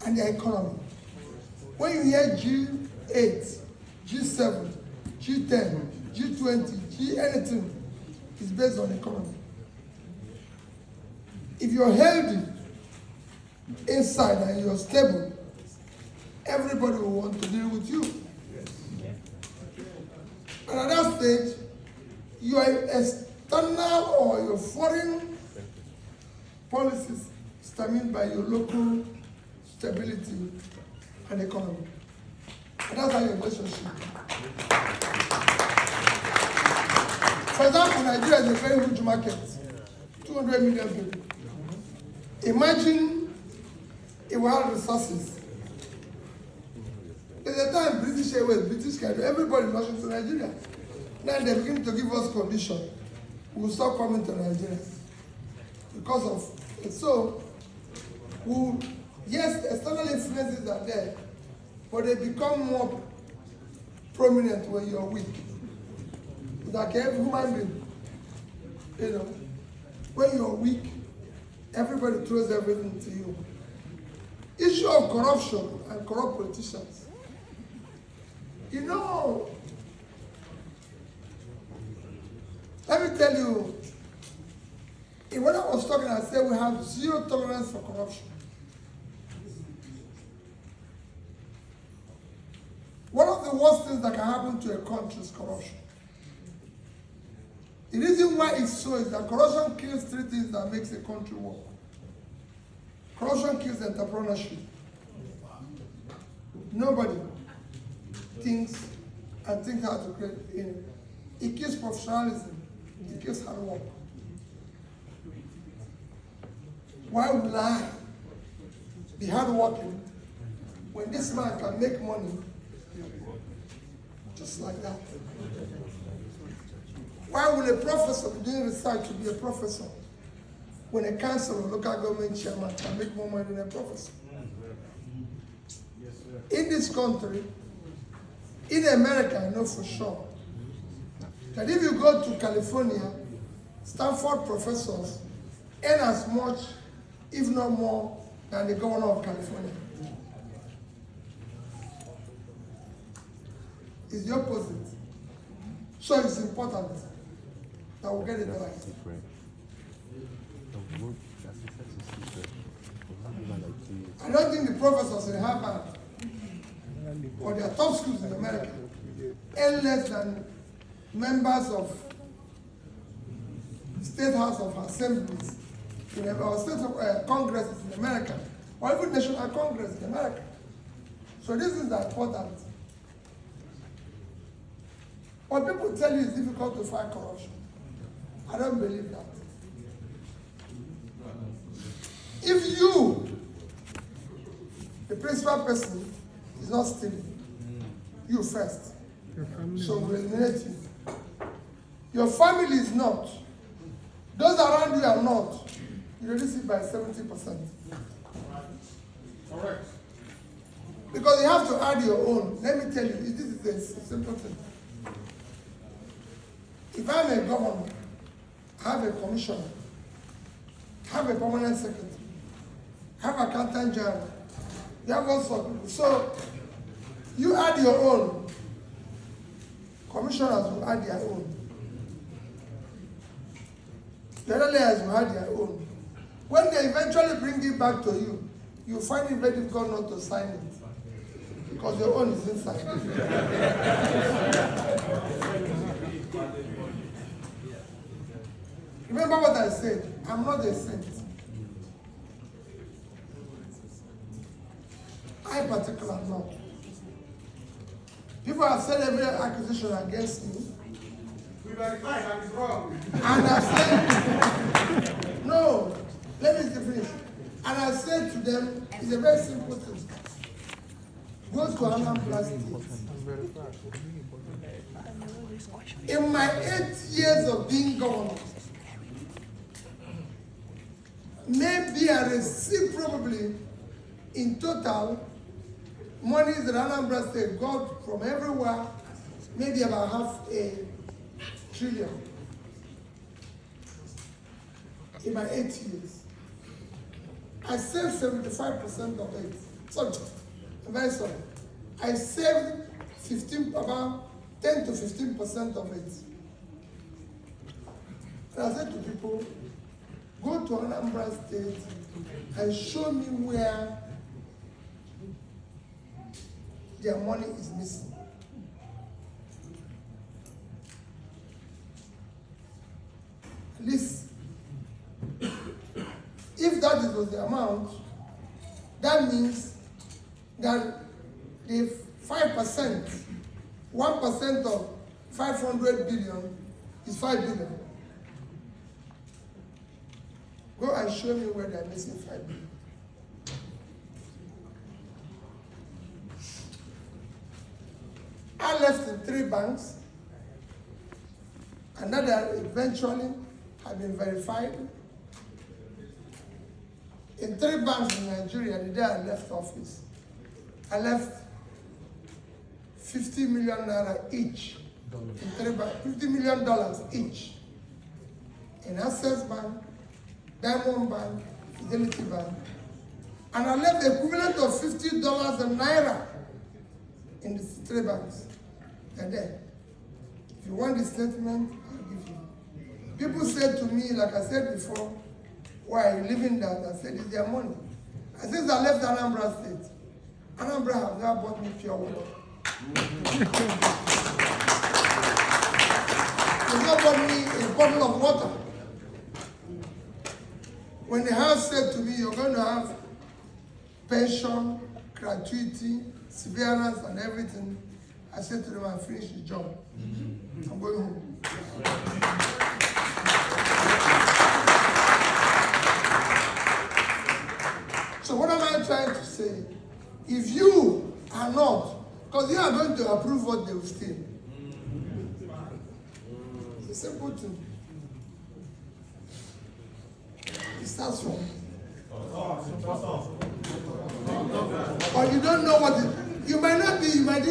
and their economy. When you hear G8, G7, G10, G20, G anything, it's based on economy. If you're healthy inside and you're stable, everybody will want to deal with you. And at that stage, your external or your foreign policies determined by your local stability and economy. And that's how your relationship. For example, Nigeria is a very huge market, 200 million people. Imagine if we had resources. There's a time British Airways, British Carrier, everybody rushing to Nigeria. Now they begin to give us condition. We will stop coming to Nigeria because of it. So, yes, external influences are there, but they become more prominent when you're weak. Like every human being, you know, when you're weak, everybody throws everything to you. Issue of corruption and corrupt politicians. You know, let me tell you, when I was talking, I said we have zero tolerance for corruption. One of the worst things that can happen to a country is corruption. The reason why it's so is that corruption kills three things that makes a country work. Corruption kills entrepreneurship. Nobody thinks how to create. It kills professionalism. It kills hard work. Why would I be hardworking when this man can make money just like that? Why would a professor be doing research to be a professor when a council or local government chairman can make more money than a professor? In this country, in America, I know for sure that if you go to California, Stanford professors earn as much, if not more, than the governor of California. It's the opposite. So it's important that we get it right. I don't think the professors in Harvard or their top schools in America earn less than members of State House of Assemblies or State of Congresses in America, or even National Congress in America. So this is important. What people tell you is difficult to fight corruption. I don't believe that. If you, the principal person, is not stealing, you first, so we eliminate you. Your family is not. Those around you are not. You reduce it by 70%. Correct. Because you have to add your own. Let me tell you, this is a simple thing. If I'm a governor, I have a commissioner, I have a permanent secretary, I have an accountant general, you have all sorts of people. So you add your own, commissioners will add their own. The other layers will add their own. When they eventually bring it back to you, you find it very difficult not to sign it because your own is inside. Remember what I said, I'm not a saint. I particularly am not. People have said every accusation against me. We verify that is wrong. And I said, no, let me finish. And I said to them, it's a very simple thing. Go to Anambra State. In my 8 years of being governor, maybe I received probably in total monies that Anambra State got from everywhere, maybe about $500 billion in my 8 years. I saved 75% of it. Sorry, I'm very sorry. I saved about 10 to 15% of it. And I said to people, go to Anambra State and show me where their money is missing. At least, if that was the amount, that means that the 5%, 1% of 500 billion is 5 billion. Go and show me where they're missing 5 billion. I left in 3 banks, another eventually have been verified. In 3 banks in Nigeria, the day I left office, I left 50 million naira each in 3 banks, $50 million each. In Access Bank, Diamond Bank, Fidelity Bank, and I left the equivalent of $50 a naira in the 3 banks. And then, if you want the statement, I'll give you. People said to me, like I said before, why are you leaving that? I said, it's their money. And since I left Anambra State, Anambra have now bought me pure water. They now bought me a bottle of water. When the house said to me, you're going to have pension, gratuity, severance, and everything, I said to them, I finished the job. I'm going home. So what am I trying to say? If you are not, because you are going to approve what they will steal. It's a simple thing. It starts from. Or you don't know what it. You might not be. You might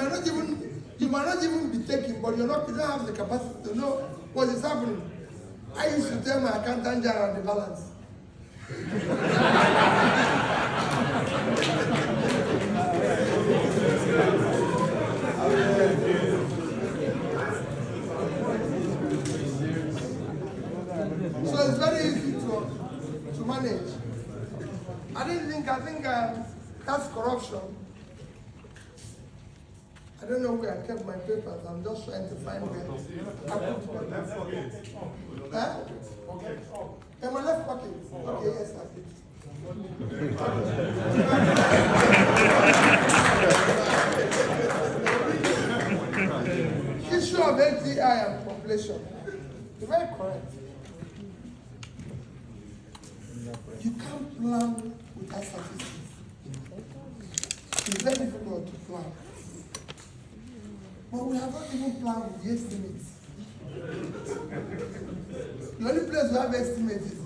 not even be taking. But you don't have the capacity to know what is happening. I used to tell my accountant general the balance. So it's very easy to manage. I think that's corruption. I don't know where I kept my papers. I'm just trying to find where I put them. Huh? In my left pocket. Okay, yes, I did. Issue of ATI and population. You're very correct. You can't plan without statistics. It's very difficult to plan. But we have not even planned with the estimates. The only place we have estimates is in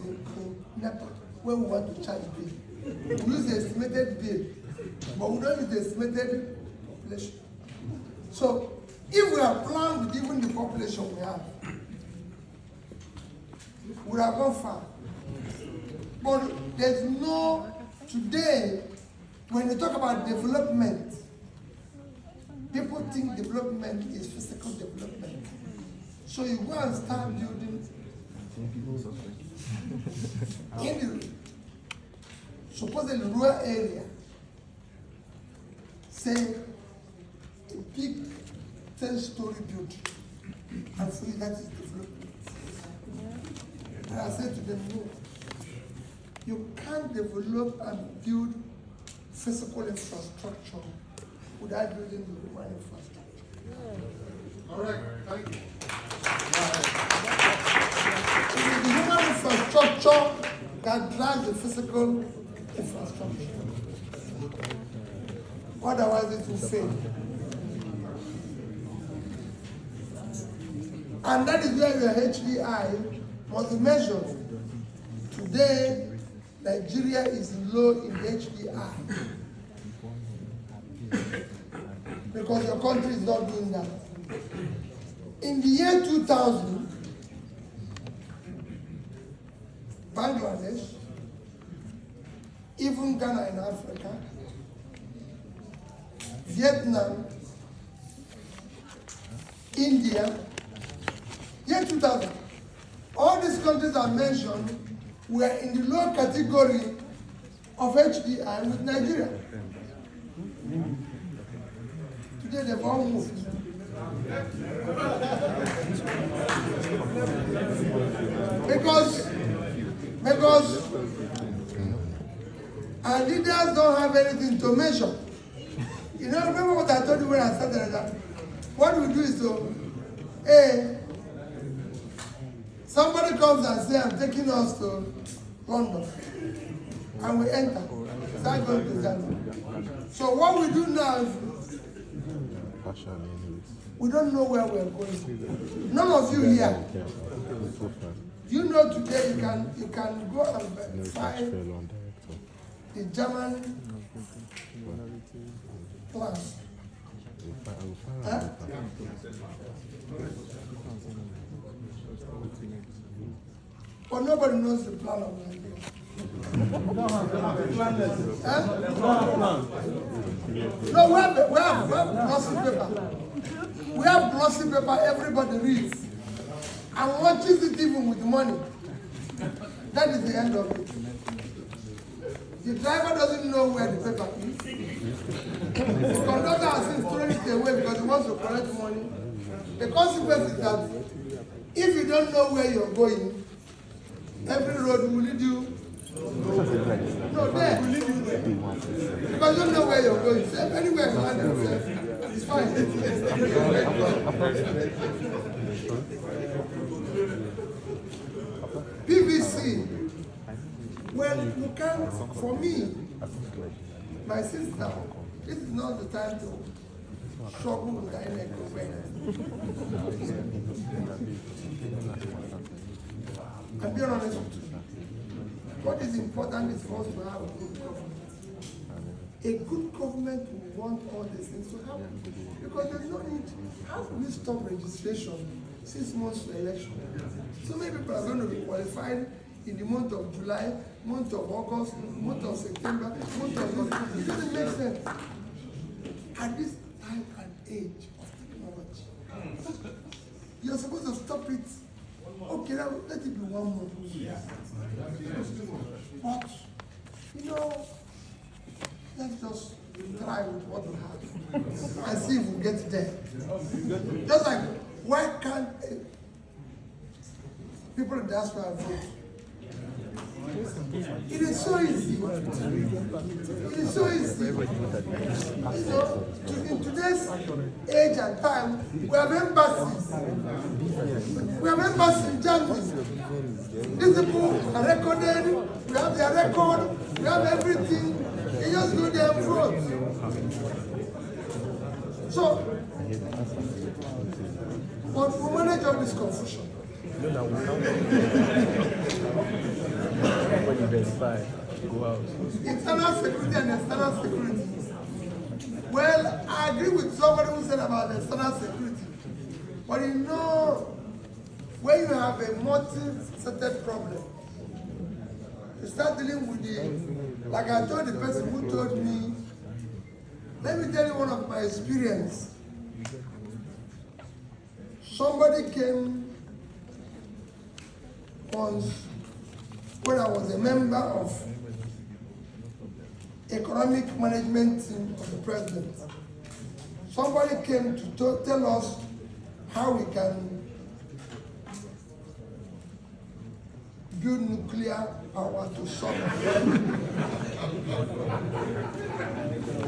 NEPA, where we want to charge bill. We use the estimated bill, but we don't use the estimated population. So, if we have planned with even the population we have, we have gone far. But there's no, today, when you talk about development, people think development is physical development. So you go and start building in the supposedly rural area, say a big 10-story building, and for you that is development. And I said to them, no, you can't develop and build physical infrastructure without building the human infrastructure. All right, thank you. It is the human infrastructure that drives the physical infrastructure. Otherwise, it will fail. And that is where your HDI must be measured. Today, Nigeria is low in HDI. Because your country is not doing that. In the year 2000, Bangladesh, even Ghana in Africa, Vietnam, India, year 2000. All these countries I mentioned were in the low category of HDI with Nigeria. Today they've all moved. Because our leaders don't have anything to measure. You know, remember what I told you when I started that? What we do is to, hey, somebody comes and says, I'm taking us to London. And we enter. Start going to Ghana. So what we do now is we don't know where we're going. None of you here. You know today you can go and find the German plan. Huh? But nobody knows the plan of Nigeria. Huh? No, we have glossy paper. We have glossy paper everybody reads and watches it even with money. That is the end of it. The driver doesn't know where the paper is. The conductor has been throwing it away because he wants to collect money. The consequence is that if you don't know where you're going, every road will lead you. No, there. Will lead you there. Because you don't know where you're going. So anywhere you find yourself, it's fine. PVC. Well, you can't, for me, my sister, this is not the time to struggle with the INEC government. I'm being honest with you. What is important is for us to have a good government. A good government will want all these things to happen. Because there's no need. How do we stop registration 6 months to election? So many people are going to be qualified in the month of July, month of August, month of September, month of October. It doesn't make sense. At this time and age of technology, you're supposed to stop it. Okay, now let it be 1 month. But, you know, let's just try with what we have and see if we get there. Just like, why can't people in diaspora vote? It is so easy. It is so easy. You know, in today's age and time, we have embassies. We have embassies in Germany. These people are recorded, we have their record, we have everything. You just go there and vote. So, but we manage all this confusion. Internal security and external security. Well, I agree with somebody who said about external security. But you know, when you have a multi-faceted problem, you start dealing with the, like I told the person who told me, let me tell you one of my experience. Somebody came once when I was a member of economic management team of the president. Somebody came to tell us how we can build nuclear power to solve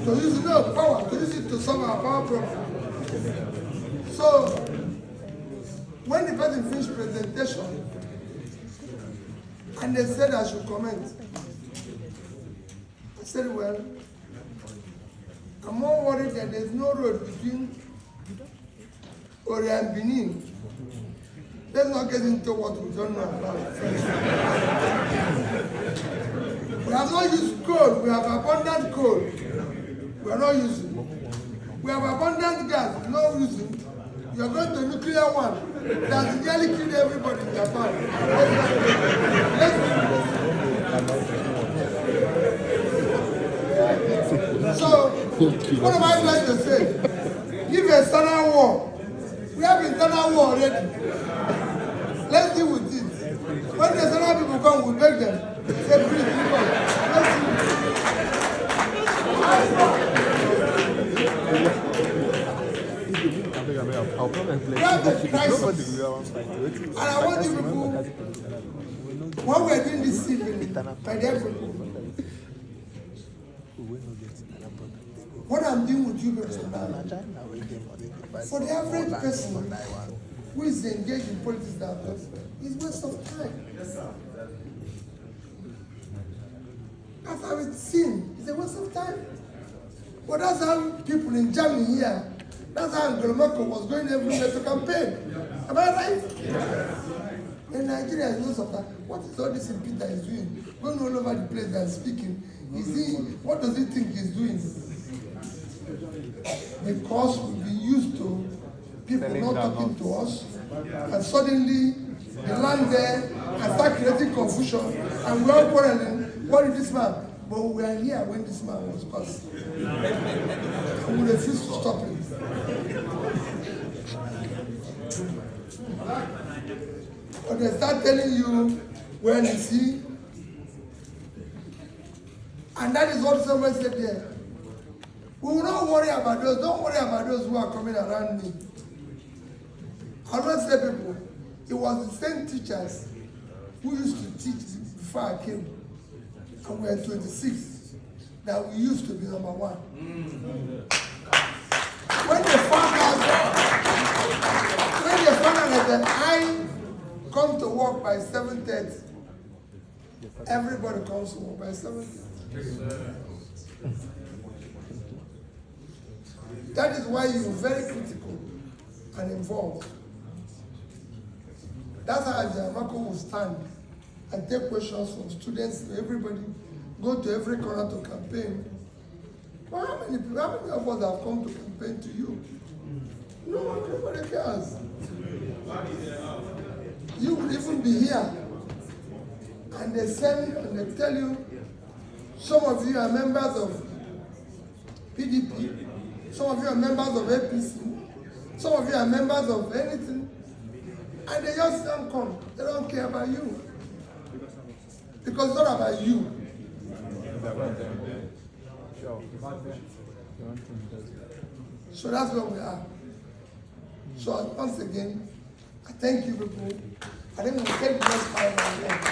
to use no power, to use it to solve our power problem. So when the person finished presentation and they said I should comment, I said, well, I'm more worried that there's no road between Ori and Benin. Let's not get into what we don't know about. We have not used coal. We have abundant coal. We are not using. We have abundant gas. We are not using. You are going to nuclear one that nearly killed everybody in Japan. So What am I trying to say? Give a external war. We have internal war already. Let's deal with it. When the external people come, we beg them. Say, please, people, let's deal with we have a crisis. And I want you people, when we're doing this evening, by the effort, what I'm doing with you people now, for the average person who is engaged in politics now, is waste of time. That's how it's seen. It's a waste of time. But that's how people in Germany here, that's how Angela Merkel was going everywhere to campaign. Am I right? In Nigeria, is most of that. What is all this Peter is doing? Going all over the place and speaking. What does he think he's doing? Because we've been used to people not talking to us, and suddenly they land there and start creating confusion, and we're all quarreling. What is this man? But we are here when this man was passed. And we refuse to stop him. But they start telling you, when is he? And that is what someone said there. We will not worry about those. Don't worry about those who are coming around me. I don't say people, it was the same teachers who used to teach before I came. And we were 26, that we used to be number one. When they found out that I come to work by 7:30, everybody comes to work by 7:30. That is why you're very critical and involved. That's how Jamako will stand and take questions from students, everybody, go to every corner to campaign. But how many of us have come to campaign to you? No, nobody cares. You would even be here, and they send and they tell you, some of you are members of PDP, some of you are members of APC, some of you are members of anything, and they just don't come. They don't care about you. Because it's not about you. So that's where we are. So once again, I thank you people. I think we'll take the next 5 minutes.